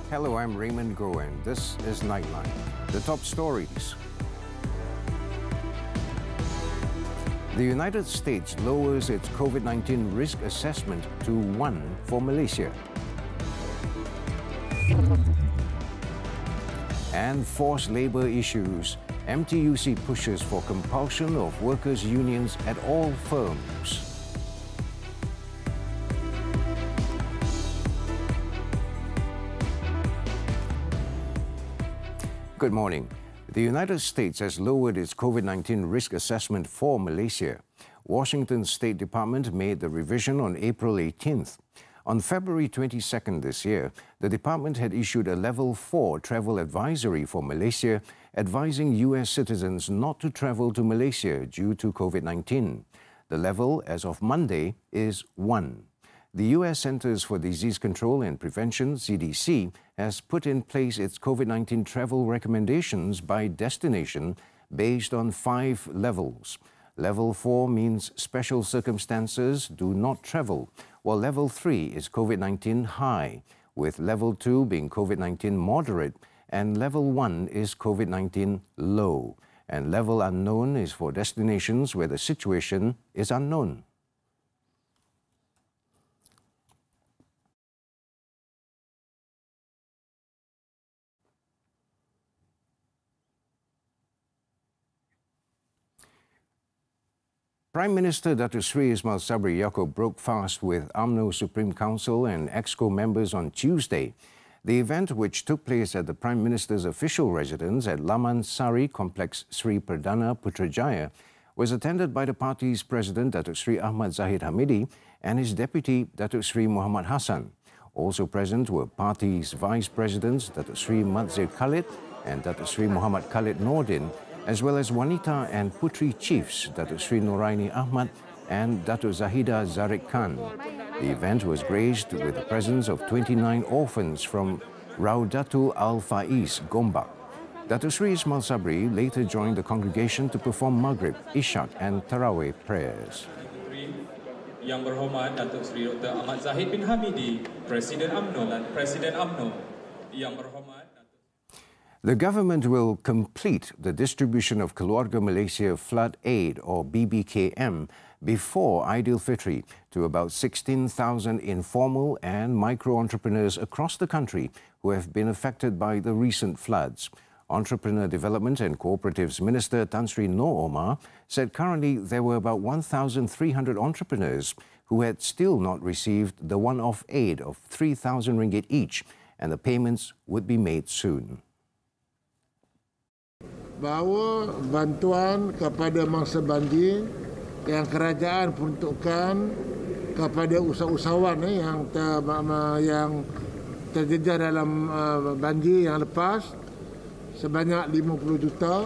Hello, I'm Raymond and this is Nightline. The top stories. The United States lowers its COVID-19 risk assessment to 1 for Malaysia. And forced labour issues. MTUC pushes for compulsion of workers' unions at all firms. Good morning. The United States has lowered its COVID-19 risk assessment for Malaysia. Washington's State Department made the revision on April 18th. On February 22nd this year, the department had issued a Level 4 travel advisory for Malaysia, advising U.S. citizens not to travel to Malaysia due to COVID-19. The level, as of Monday, is 1. The U.S. Centers for Disease Control and Prevention, CDC, has put in place its COVID-19 travel recommendations by destination based on 5 levels. Level 4 means special circumstances, do not travel, while Level 3 is COVID-19 high, with Level 2 being COVID-19 moderate, and Level 1 is COVID-19 low, and Level unknown is for destinations where the situation is unknown. Prime Minister Datuk Seri Ismail Sabri Yaakob broke fast with AMNO Supreme Council and EXCO members on Tuesday. The event, which took place at the Prime Minister's official residence at Laman Sari Complex Sri Perdana Putrajaya, was attended by the party's President Datuk Seri Ahmad Zahid Hamidi and his Deputy Datuk Seri Muhammad Hassan. Also present were party's Vice Presidents Datuk Seri Madzir Khalid and Datuk Seri Muhammad Khalid Nordin, as well as Wanita and Putri Chiefs Datuk Seri Noraini Ahmad and Datuk Zahida Zarik Khan. The event was graced with the presence of 29 orphans from Raudatul Al-Faiz, Gombak. Datuk Seri Ismail Sabri later joined the congregation to perform Maghrib, Ishak and Tarawih prayers. Yang berhormat Datuk Seri Dr. Ahmad Zahid bin Hamidi, Presiden AMNO dan Presiden AMNO. Yang berhormat The government will complete the distribution of Keluarga Malaysia Flood Aid, or BBKM, before Aidilfitri to about 16,000 informal and micro-entrepreneurs across the country who have been affected by the recent floods. Entrepreneur Development and Cooperatives Minister Tan Sri Noor Omar said currently there were about 1,300 entrepreneurs who had still not received the one-off aid of 3,000 ringgit each, and the payments would be made soon. Bahawa bantuan kepada mangsa banjir yang kerajaan peruntukkan kepada usahawan yang terjejas dalam banjir yang lepas sebanyak 50 juta.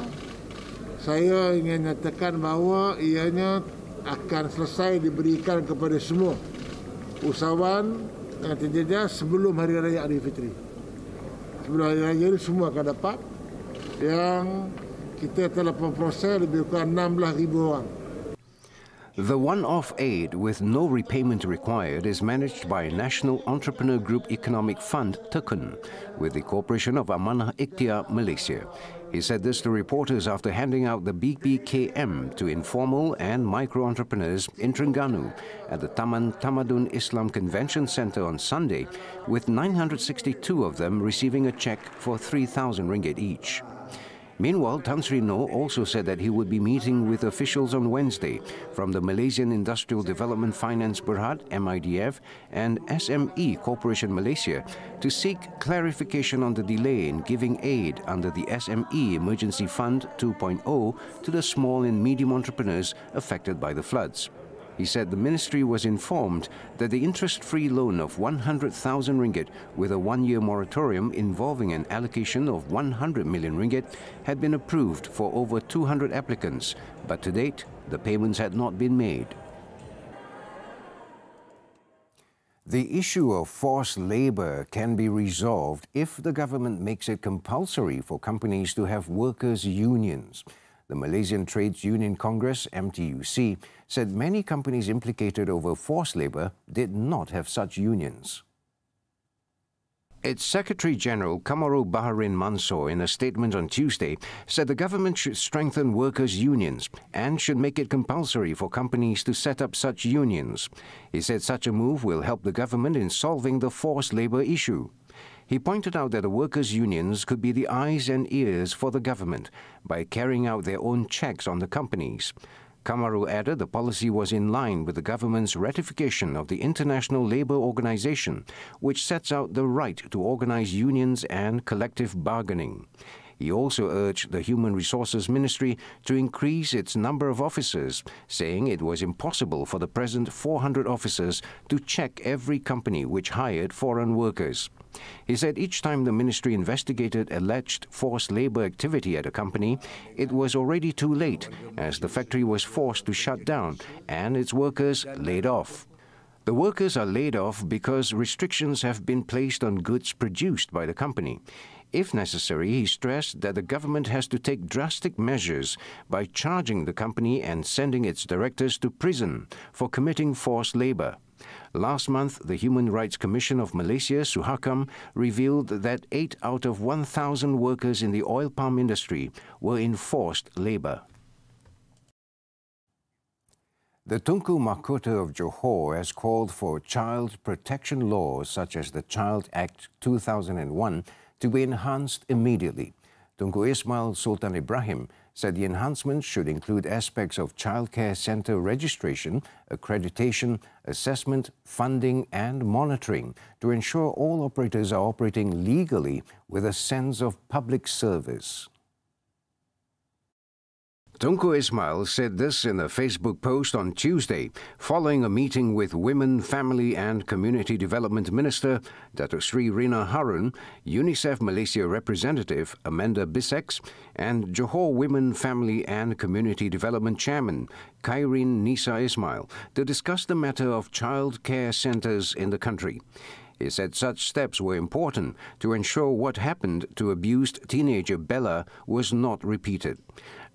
Saya ingin nyatakan bahawa ianya akan selesai diberikan kepada semua usahawan yang terjejas sebelum Hari Raya Aidilfitri. Sebelum Hari Raya ini semua akan dapat, yang kita telah memproses lebih kurang 16,000 orang. The one-off aid with no repayment required is managed by National Entrepreneur Group Economic Fund, TEKUN, with the cooperation of Amanah Ikhtiar Malaysia. He said this to reporters after handing out the BBKM to informal and micro-entrepreneurs in Terengganu at the Taman Tamadun Islam Convention Centre on Sunday, with 962 of them receiving a cheque for 3,000 ringgit each. Meanwhile, Tan Sri Noor also said that he would be meeting with officials on Wednesday from the Malaysian Industrial Development Finance Berhad, MIDF, and SME Corporation Malaysia to seek clarification on the delay in giving aid under the SME Emergency Fund 2.0 to the small and medium entrepreneurs affected by the floods. He said the ministry was informed that the interest-free loan of 100,000 ringgit with a one-year moratorium involving an allocation of 100 million ringgit had been approved for over 200 applicants, but to date, the payments had not been made. The issue of forced labour can be resolved if the government makes it compulsory for companies to have workers' unions. The Malaysian Trades Union Congress, MTUC, said many companies implicated over forced labour did not have such unions. Its Secretary-General Kamaru Baharin Mansour, in a statement on Tuesday, said the government should strengthen workers' unions and should make it compulsory for companies to set up such unions. He said such a move will help the government in solving the forced labour issue. He pointed out that the workers' unions could be the eyes and ears for the government by carrying out their own checks on the companies. Kamaru added the policy was in line with the government's ratification of the International Labour Organization, which sets out the right to organize unions and collective bargaining. He also urged the Human Resources Ministry to increase its number of officers, saying it was impossible for the present 400 officers to check every company which hired foreign workers. He said each time the ministry investigated alleged forced labour activity at a company, it was already too late, as the factory was forced to shut down and its workers laid off. The workers are laid off because restrictions have been placed on goods produced by the company. If necessary, he stressed that the government has to take drastic measures by charging the company and sending its directors to prison for committing forced labour. Last month, the Human Rights Commission of Malaysia, Suhakam, revealed that 8 out of 1,000 workers in the oil palm industry were in forced labour. The Tunku Mahkota of Johor has called for child protection laws such as the Child Act 2001 to be enhanced immediately. Tunku Ismail Sultan Ibrahim said the enhancements should include aspects of childcare centre registration, accreditation, assessment, funding and monitoring to ensure all operators are operating legally with a sense of public service. Tunku Ismail said this in a Facebook post on Tuesday, following a meeting with Women, Family and Community Development Minister Datuk Sri Rina Harun, UNICEF Malaysia representative Amanda Bisex, and Johor Women, Family and Community Development Chairman Kairin Nisa Ismail to discuss the matter of child care centres in the country. He said such steps were important to ensure what happened to abused teenager Bella was not repeated.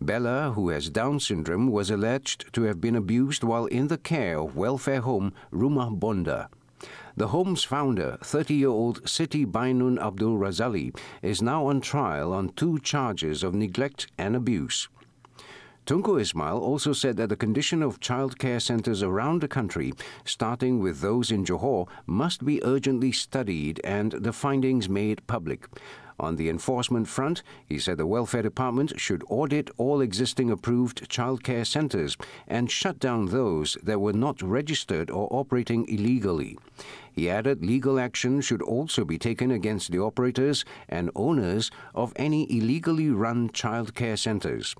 Bella, who has Down syndrome, was alleged to have been abused while in the care of welfare home Rumah Bonda. The home's founder, 30-year-old Siti Bainun Abdul Razali, is now on trial on 2 charges of neglect and abuse. Tunku Ismail also said that the condition of child care centres around the country, starting with those in Johor, must be urgently studied and the findings made public. On the enforcement front, he said the Welfare Department should audit all existing approved childcare centres and shut down those that were not registered or operating illegally. He added legal action should also be taken against the operators and owners of any illegally run childcare centres.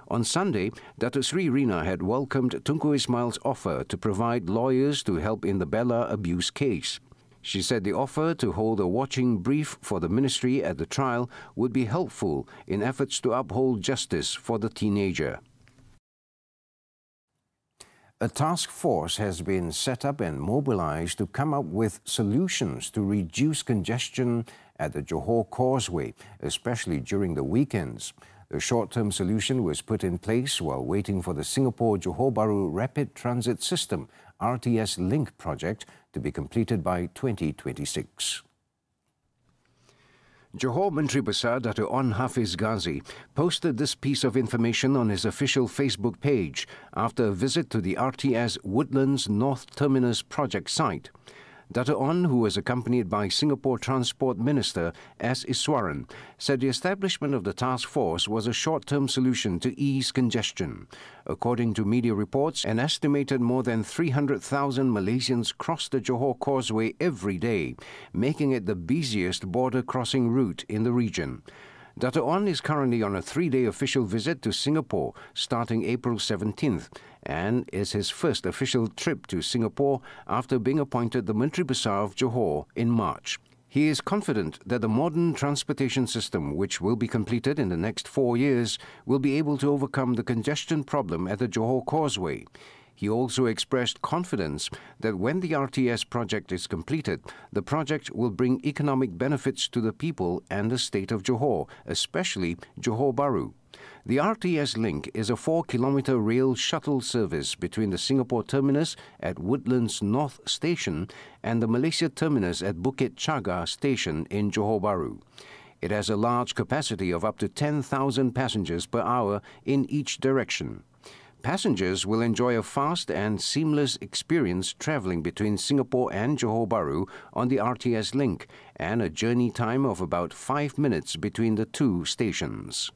On Sunday, Datuk Sri Rina had welcomed Tunku Ismail's offer to provide lawyers to help in the Bella abuse case. She said the offer to hold a watching brief for the ministry at the trial would be helpful in efforts to uphold justice for the teenager. A task force has been set up and mobilized to come up with solutions to reduce congestion at the Johor Causeway, especially during the weekends. The short-term solution was put in place while waiting for the Singapore-Johor Bahru Rapid Transit System RTS Link project to be completed by 2026. Johor Menteri Besar Datuk On Hafiz Ghazi posted this piece of information on his official Facebook page after a visit to the RTS Woodlands North Terminus project site. Datuk On, who was accompanied by Singapore Transport Minister S. Iswaran, said the establishment of the task force was a short-term solution to ease congestion. According to media reports, an estimated more than 300,000 Malaysians cross the Johor Causeway every day, making it the busiest border crossing route in the region. Datuk On is currently on a 3-day official visit to Singapore starting April 17th and is his first official trip to Singapore after being appointed the Menteri Besar of Johor in March. He is confident that the modern transportation system, which will be completed in the next 4 years, will be able to overcome the congestion problem at the Johor Causeway. He also expressed confidence that when the RTS project is completed, the project will bring economic benefits to the people and the state of Johor, especially Johor Bahru. The RTS link is a 4-kilometre rail shuttle service between the Singapore terminus at Woodlands North Station and the Malaysia terminus at Bukit Chaga Station in Johor Bahru. It has a large capacity of up to 10,000 passengers per hour in each direction. Passengers will enjoy a fast and seamless experience travelling between Singapore and Johor Bahru on the RTS link and a journey time of about 5 minutes between the two stations.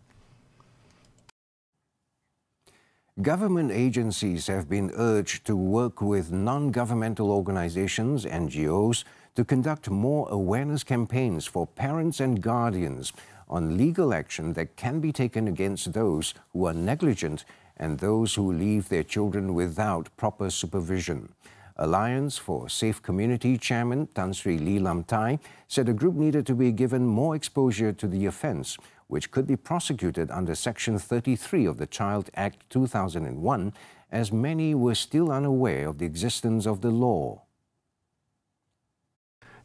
Government agencies have been urged to work with non-governmental organizations, NGOs, to conduct more awareness campaigns for parents and guardians on legal action that can be taken against those who are negligent and those who leave their children without proper supervision. Alliance for Safe Community Chairman Tan Sri Lee Lam Tai said the group needed to be given more exposure to the offence, which could be prosecuted under Section 33 of the Child Act 2001, as many were still unaware of the existence of the law.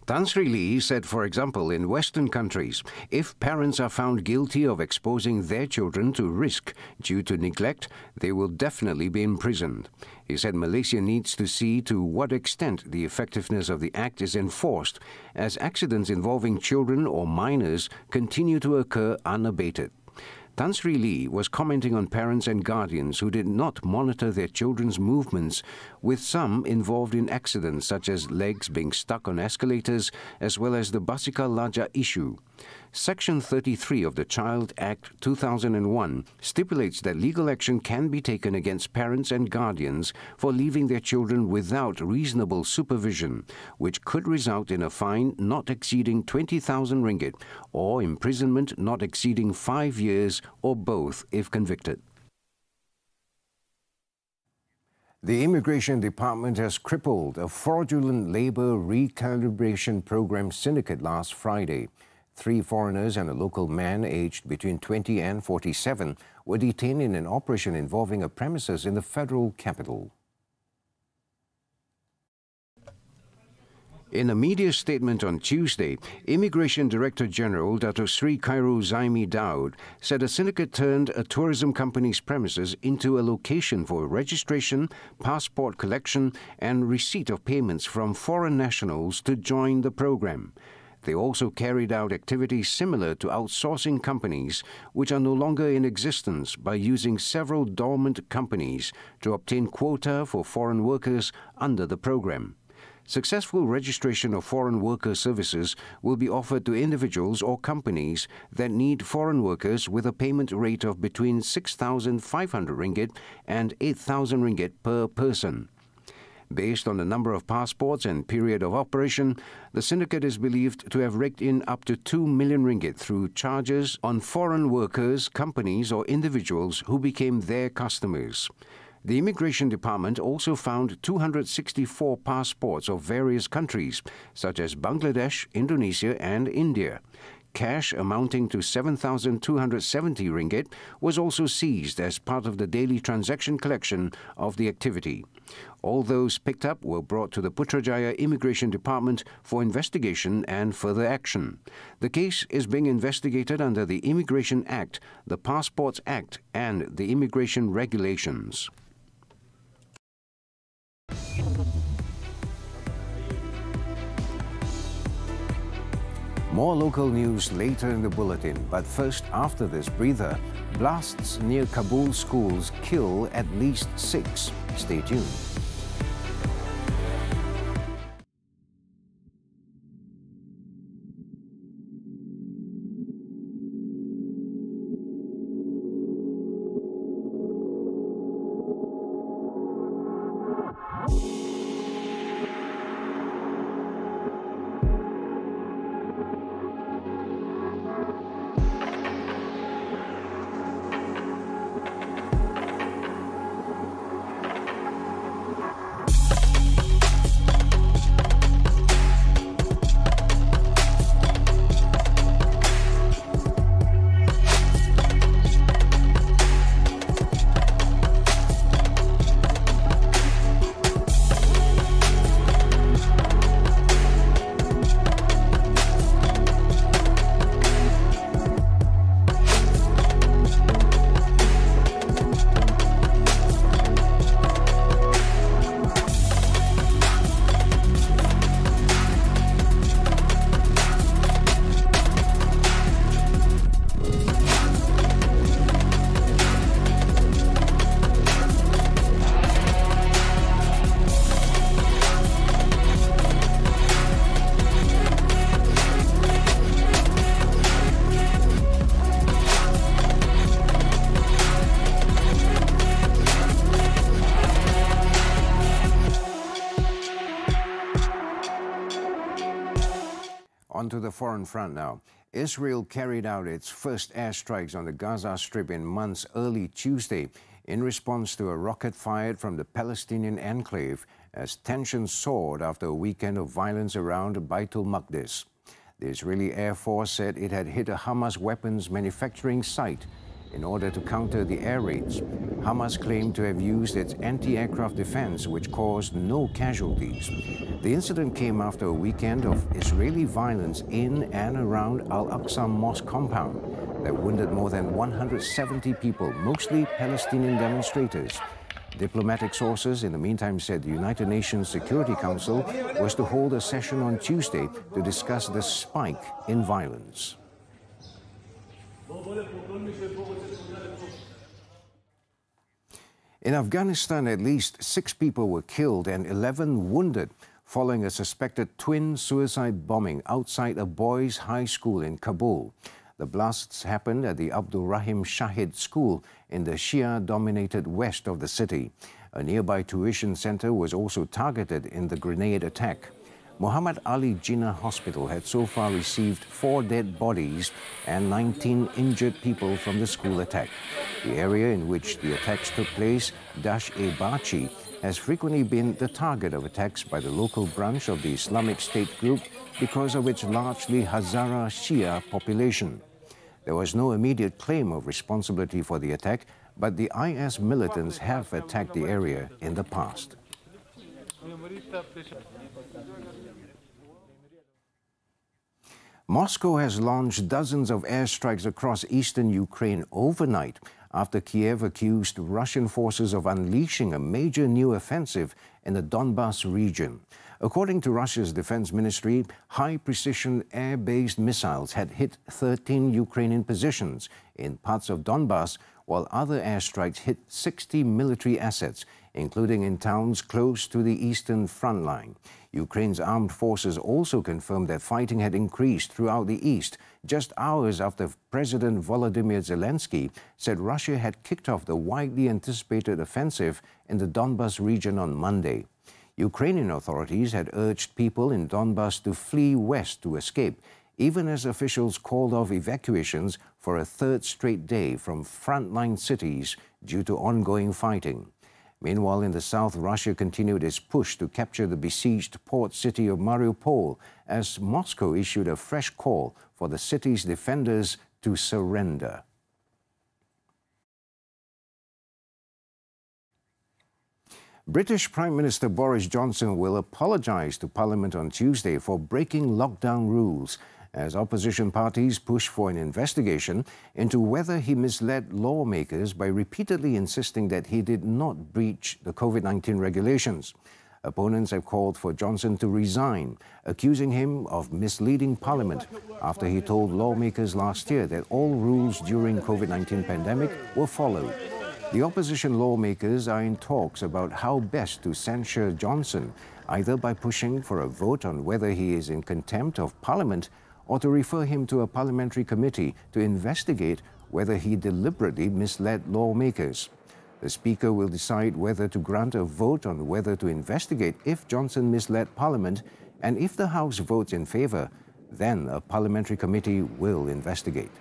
Tan Sri Lee said, for example, in Western countries, if parents are found guilty of exposing their children to risk due to neglect, they will definitely be imprisoned. He said Malaysia needs to see to what extent the effectiveness of the Act is enforced, as accidents involving children or minors continue to occur unabated. Tan Sri Lee was commenting on parents and guardians who did not monitor their children's movements, with some involved in accidents such as legs being stuck on escalators, as well as the Basikal Lajak issue. Section 33 of the Child Act 2001 stipulates that legal action can be taken against parents and guardians for leaving their children without reasonable supervision, which could result in a fine not exceeding 20,000 ringgit or imprisonment not exceeding 5 years or both if convicted. The Immigration Department has crippled a fraudulent labour recalibration program syndicate last Friday. 3 foreigners and a local man aged between 20 and 47 were detained in an operation involving a premises in the federal capital. In a media statement on Tuesday, Immigration Director General Dato Sri Khairul Zaimi Daud said a syndicate turned a tourism company's premises into a location for registration, passport collection and receipt of payments from foreign nationals to join the program. They also carried out activities similar to outsourcing companies, which are no longer in existence, by using several dormant companies to obtain quota for foreign workers under the program. Successful registration of foreign worker services will be offered to individuals or companies that need foreign workers with a payment rate of between 6,500 ringgit and 8,000 ringgit per person. Based on the number of passports and period of operation, the syndicate is believed to have raked in up to 2 million ringgit through charges on foreign workers, companies or individuals who became their customers. The Immigration Department also found 264 passports of various countries, such as Bangladesh, Indonesia and India. Cash amounting to 7,270 ringgit was also seized as part of the daily transaction collection of the activity. All those picked up were brought to the Putrajaya Immigration Department for investigation and further action. The case is being investigated under the Immigration Act, the Passports Act and the Immigration Regulations. More local news later in the bulletin, but first, after this breather, blasts near Kabul schools kill at least 6. Stay tuned. Onto the foreign front now. Israel carried out its first airstrikes on the Gaza Strip in months early Tuesday in response to a rocket fired from the Palestinian enclave as tensions soared after a weekend of violence around Baitul Maqdis. The Israeli Air Force said it had hit a Hamas weapons manufacturing site in order to counter the air raids. Hamas claimed to have used its anti-aircraft defense, which caused no casualties. The incident came after a weekend of Israeli violence in and around Al-Aqsa Mosque compound that wounded more than 170 people, mostly Palestinian demonstrators. Diplomatic sources in the meantime said the United Nations Security Council was to hold a session on Tuesday to discuss the spike in violence. In Afghanistan, at least 6 people were killed and 11 wounded following a suspected twin suicide bombing outside a boys' high school in Kabul. The blasts happened at the Abdul Rahim Shahid School in the Shia-dominated west of the city. A nearby tuition center was also targeted in the grenade attack. Muhammad Ali Jinnah Hospital had so far received 4 dead bodies and 19 injured people from the school attack. The area in which the attacks took place, Dash-e-Bachi, has frequently been the target of attacks by the local branch of the Islamic State group because of its largely Hazara Shia population. There was no immediate claim of responsibility for the attack, but the IS militants have attacked the area in the past. Moscow has launched dozens of airstrikes across eastern Ukraine overnight after Kiev accused Russian forces of unleashing a major new offensive in the Donbas region. According to Russia's defense ministry, high-precision air-based missiles had hit 13 Ukrainian positions in parts of Donbas, while other airstrikes hit 60 military assets, including in towns close to the eastern front line. Ukraine's armed forces also confirmed that fighting had increased throughout the east, just hours after President Volodymyr Zelensky said Russia had kicked off the widely anticipated offensive in the Donbas region on Monday. Ukrainian authorities had urged people in Donbas to flee west to escape, even as officials called off evacuations for a 3rd straight day from frontline cities due to ongoing fighting. Meanwhile, in the south, Russia continued its push to capture the besieged port city of Mariupol as Moscow issued a fresh call for the city's defenders to surrender. British Prime Minister Boris Johnson will apologize to Parliament on Tuesday for breaking lockdown rules as opposition parties push for an investigation into whether he misled lawmakers by repeatedly insisting that he did not breach the COVID-19 regulations. Opponents have called for Johnson to resign, accusing him of misleading Parliament after he told lawmakers last year that all rules during COVID-19 pandemic were followed. The opposition lawmakers are in talks about how best to censure Johnson, either by pushing for a vote on whether he is in contempt of Parliament or to refer him to a parliamentary committee to investigate whether he deliberately misled lawmakers. The Speaker will decide whether to grant a vote on whether to investigate if Johnson misled Parliament, and if the House votes in favour, then a parliamentary committee will investigate.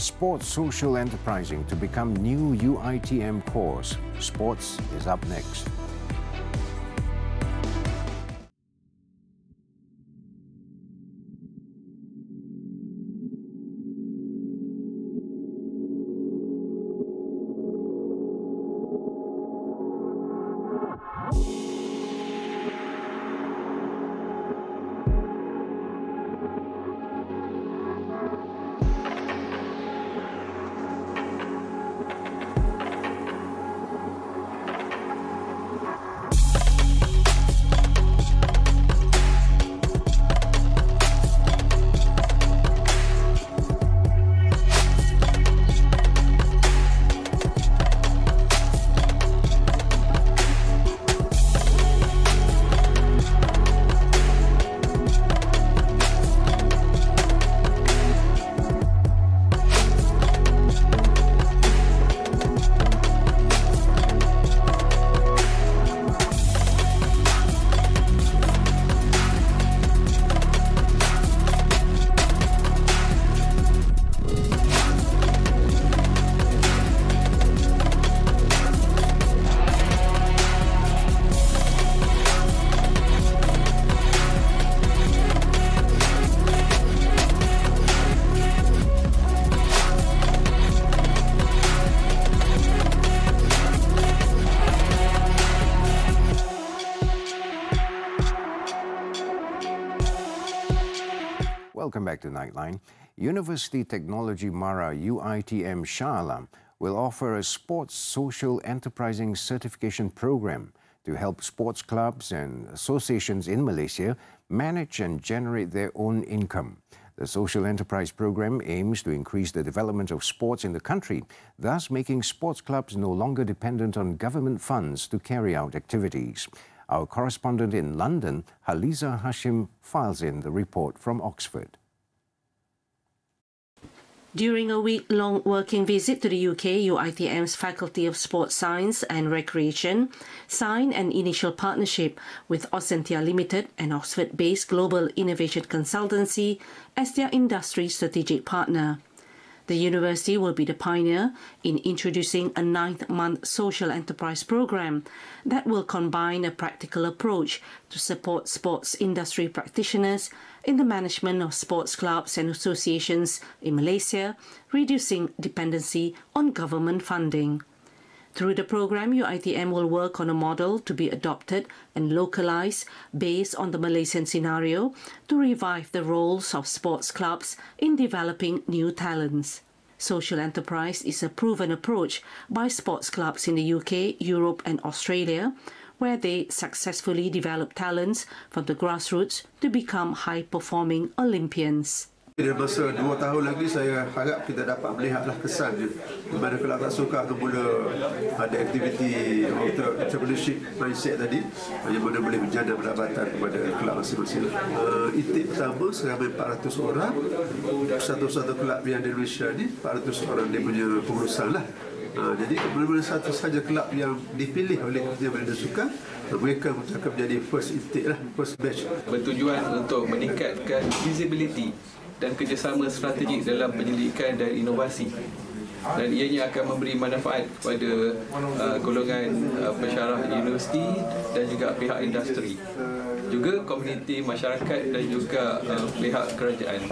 Sports Social Enterprising to become new UITM course. Sports is up next. Welcome back to Nightline. University Technology Mara UITM Shah Alam will offer a Sports Social Enterprising Certification Program to help sports clubs and associations in Malaysia manage and generate their own income. The Social Enterprise Program aims to increase the development of sports in the country, thus making sports clubs no longer dependent on government funds to carry out activities. Our correspondent in London, Haliza Hashim, files in the report from Oxford. During a week-long working visit to the UK, UITM's Faculty of Sports Science and Recreation signed an initial partnership with Ausentia Limited, an Oxford-based global innovation consultancy, as their industry strategic partner. The university will be the pioneer in introducing a 9-month social enterprise program that will combine a practical approach to support sports industry practitioners in the management of sports clubs and associations in Malaysia, reducing dependency on government funding. Through the program, UITM will work on a model to be adopted and localized based on the Malaysian scenario to revive the roles of sports clubs in developing new talents. Social enterprise is a proven approach by sports clubs in the UK, Europe and Australia, where they successfully develop talents from the grassroots to become high-performing Olympians. Dalam masa 2 tahun lagi, saya harap kita dapat melihatlah kesan di mana kelab tak suka akan mula ada aktiviti entrepreneurship mindset tadi, yang mana boleh menjana pendapatan kepada kelab masing-masing. Intake pertama seramai 400 orang, satu-satu kelab yang di Malaysia ni 400 orang dia punya pengurusan lah. Jadi benar-benar satu saja kelab yang dipilih oleh Kementerian Sukan, mereka akan menjadi first intake lah, first batch. Bertujuan untuk meningkatkan visibility dan kerjasama strategik dalam penyelidikan dan inovasi, dan ianya akan memberi manfaat kepada golongan pensyarah universiti dan juga pihak industri, juga komuniti masyarakat dan juga pihak kerajaan.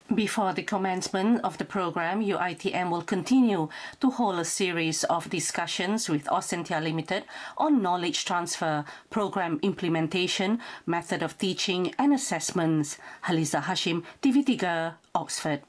Before the commencement of the program, UITM will continue to hold a series of discussions with Ausentia Limited on knowledge transfer, program implementation, method of teaching and assessments. Haliza Hashim, TV3, Oxford.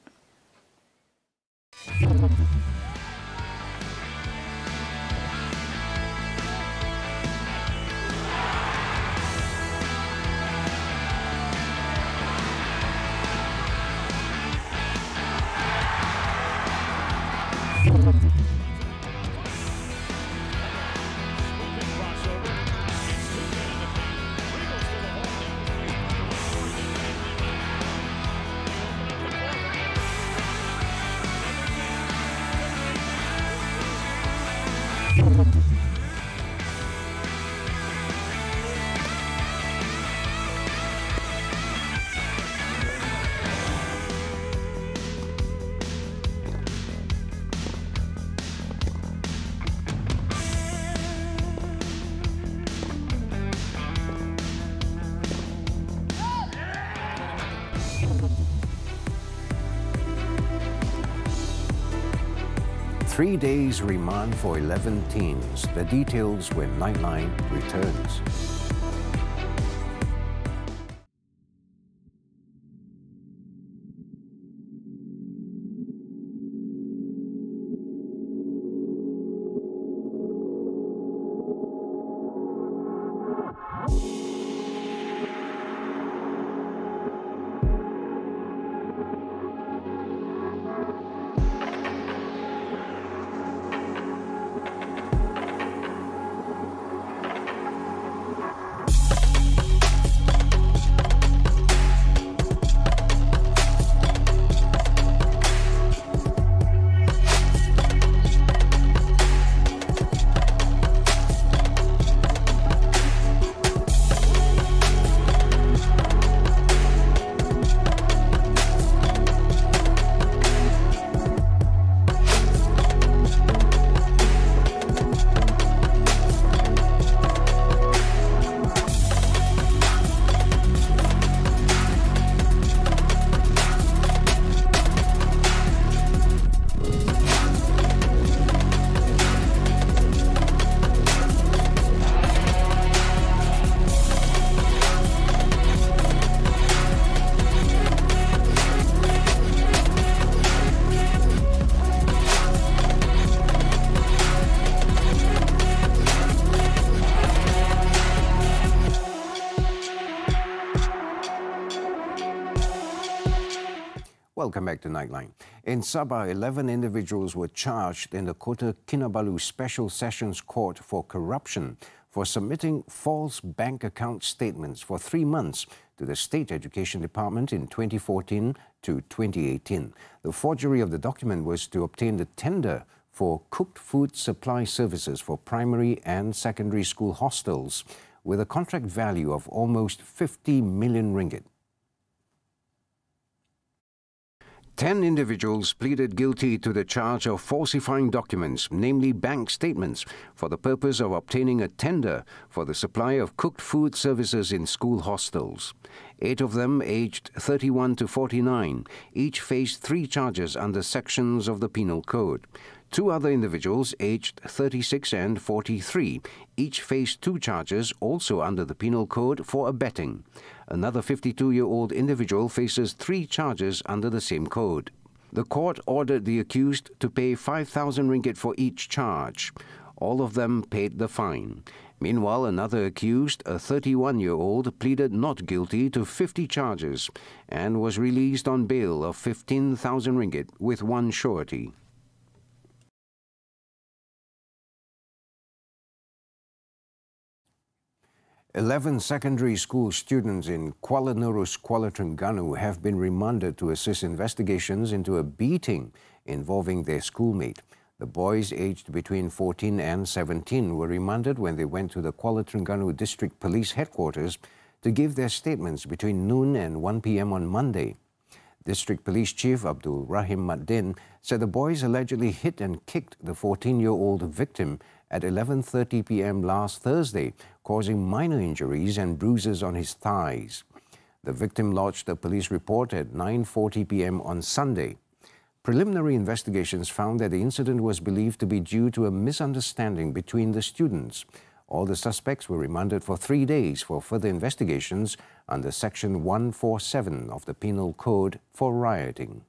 3 days remand for 11 teens. The details when Nightline returns. Welcome back to Nightline. In Sabah, 11 individuals were charged in the Kota Kinabalu Special Sessions Court for corruption for submitting false bank account statements for 3 months to the State Education Department in 2014 to 2018. The forgery of the document was to obtain the tender for cooked food supply services for primary and secondary school hostels with a contract value of almost 50 million ringgit. 10 individuals pleaded guilty to the charge of falsifying documents, namely bank statements, for the purpose of obtaining a tender for the supply of cooked food services in school hostels. 8 of them, aged 31 to 49, each faced 3 charges under sections of the Penal Code. 2 other individuals, aged 36 and 43, each faced 2 charges also under the Penal Code for abetting. Another 52-year-old individual faces 3 charges under the same code. The court ordered the accused to pay 5,000 ringgit for each charge. All of them paid the fine. Meanwhile, another accused, a 31-year-old, pleaded not guilty to 50 charges and was released on bail of 15,000 ringgit with 1 surety. Eleven secondary school students in Kuala Nerus, Kuala Terengganu have been remanded to assist investigations into a beating involving their schoolmate. The boys aged between 14 and 17 were remanded when they went to the Kuala Terengganu District Police Headquarters to give their statements between noon and 1 p.m. on Monday. District Police Chief Abdul Rahim Maddin said the boys allegedly hit and kicked the 14-year-old victim at 11:30 p.m. last Thursday, causing minor injuries and bruises on his thighs. The victim lodged a police report at 9:40 p.m. on Sunday. Preliminary investigations found that the incident was believed to be due to a misunderstanding between the students. All the suspects were remanded for 3 days for further investigations under Section 147 of the Penal Code for rioting.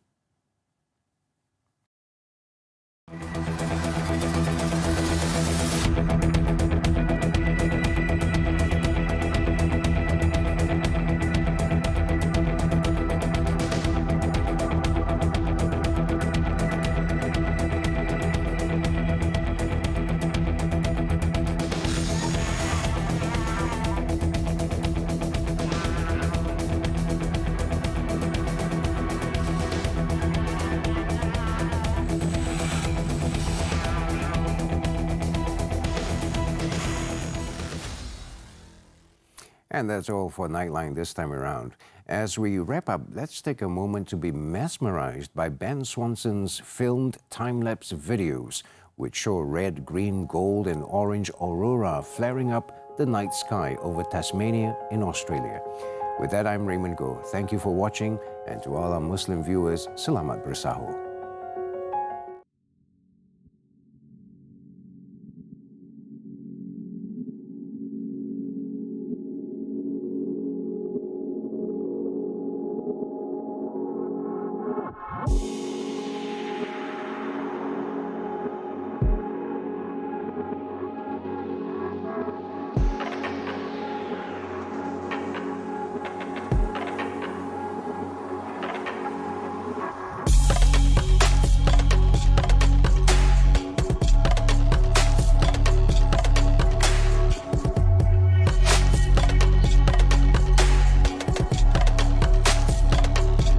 And that's all for Nightline this time around. As we wrap up, let's take a moment to be mesmerized by Ben Swanson's filmed time-lapse videos, which show red, green, gold and orange aurora flaring up the night sky over Tasmania in Australia. With that, I'm Raymond Goh. Thank you for watching, and to all our Muslim viewers, Selamat Bersahur.